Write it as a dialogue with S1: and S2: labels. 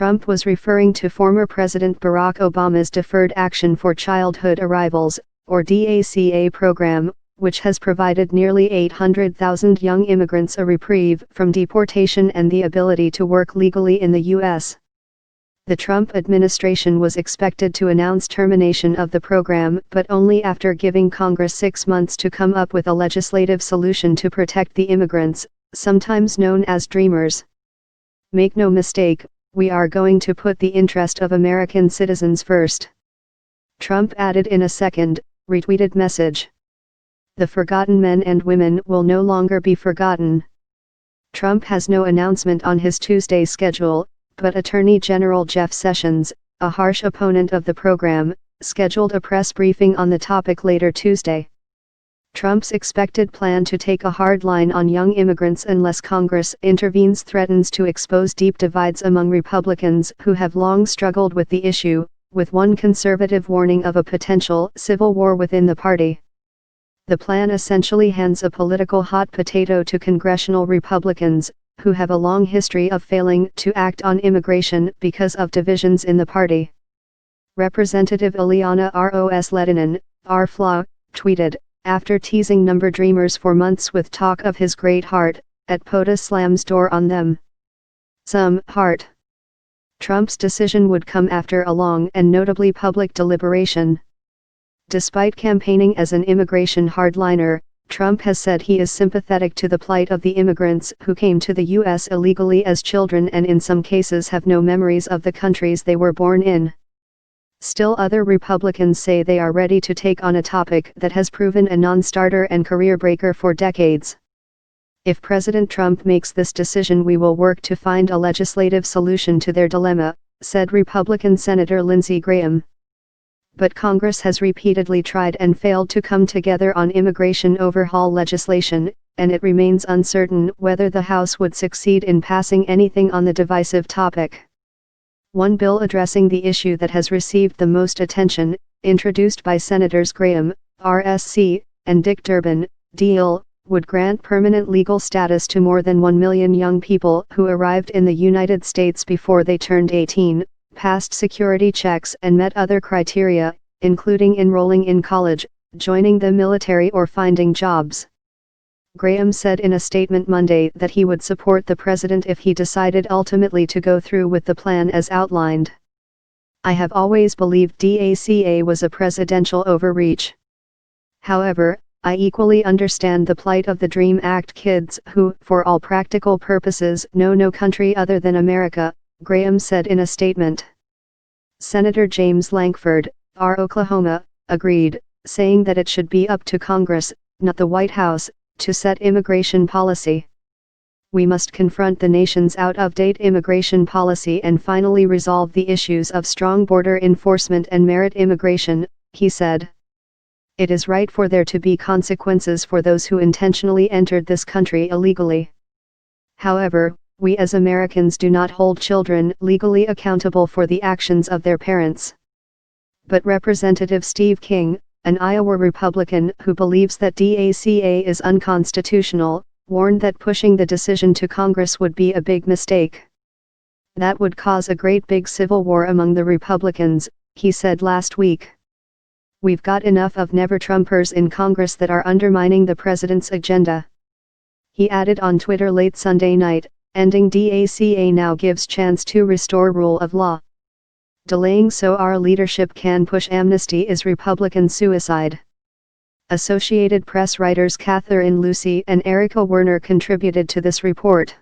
S1: Trump was referring to former President Barack Obama's Deferred Action for Childhood Arrivals, or DACA program, which has provided nearly 800,000 young immigrants a reprieve from deportation and the ability to work legally in the U.S. The Trump administration was expected to announce termination of the program, but only after giving Congress 6 months to come up with a legislative solution to protect the immigrants, sometimes known as Dreamers. Make no mistake, we are going to put the interest of American citizens first. Trump added in a second, retweeted message. The forgotten men and women will no longer be forgotten. Trump has no announcement on his Tuesday schedule, but Attorney General Jeff Sessions, a harsh opponent of the program, scheduled a press briefing on the topic later Tuesday. Trump's expected plan to take a hard line on young immigrants unless Congress intervenes threatens to expose deep divides among Republicans who have long struggled with the issue, with one conservative warning of a potential civil war within the party. The plan essentially hands a political hot potato to congressional Republicans, who have a long history of failing to act on immigration because of divisions in the party. Representative Ileana Ros-Lehtinen, R-Flaw, tweeted, after teasing number Dreamers for months with talk of his great heart, at POTA slams door on them. Some heart. Trump's decision would come after a long and notably public deliberation. Despite campaigning as an immigration hardliner, Trump has said he is sympathetic to the plight of the immigrants who came to the U.S. illegally as children and in some cases have no memories of the countries they were born in. Still, other Republicans say they are ready to take on a topic that has proven a non-starter and career breaker for decades. If President Trump makes this decision, we will work to find a legislative solution to their dilemma, said Republican Senator Lindsey Graham. But Congress has repeatedly tried and failed to come together on immigration overhaul legislation, and it remains uncertain whether the House would succeed in passing anything on the divisive topic. One bill addressing the issue that has received the most attention, introduced by Senators Graham, RSC, and Dick Durbin, DL, would grant permanent legal status to more than 1 million young people who arrived in the United States before they turned 18, passed security checks and met other criteria, including enrolling in college, joining the military or finding jobs. Graham said in a statement Monday that he would support the president if he decided ultimately to go through with the plan as outlined. I have always believed DACA was a presidential overreach. However, I equally understand the plight of the DREAM Act kids who, for all practical purposes, know no country other than America, Graham said in a statement. Senator James Lankford, R. Oklahoma, agreed, saying that it should be up to Congress, not the White House, to set immigration policy. We must confront the nation's out-of-date immigration policy and finally resolve the issues of strong border enforcement and merit immigration, he said. It is right for there to be consequences for those who intentionally entered this country illegally. However, we as Americans do not hold children legally accountable for the actions of their parents. But Representative Steve King, an Iowa Republican who believes that DACA is unconstitutional, warned that pushing the decision to Congress would be a big mistake. That would cause a great big civil war among the Republicans, he said last week. We've got enough of never-Trumpers in Congress that are undermining the president's agenda. He added on Twitter late Sunday night, ending DACA now gives chance to restore rule of law. Delaying so our leadership can push amnesty is Republican suicide. Associated Press writers Catherine Lucy and Erica Werner contributed to this report.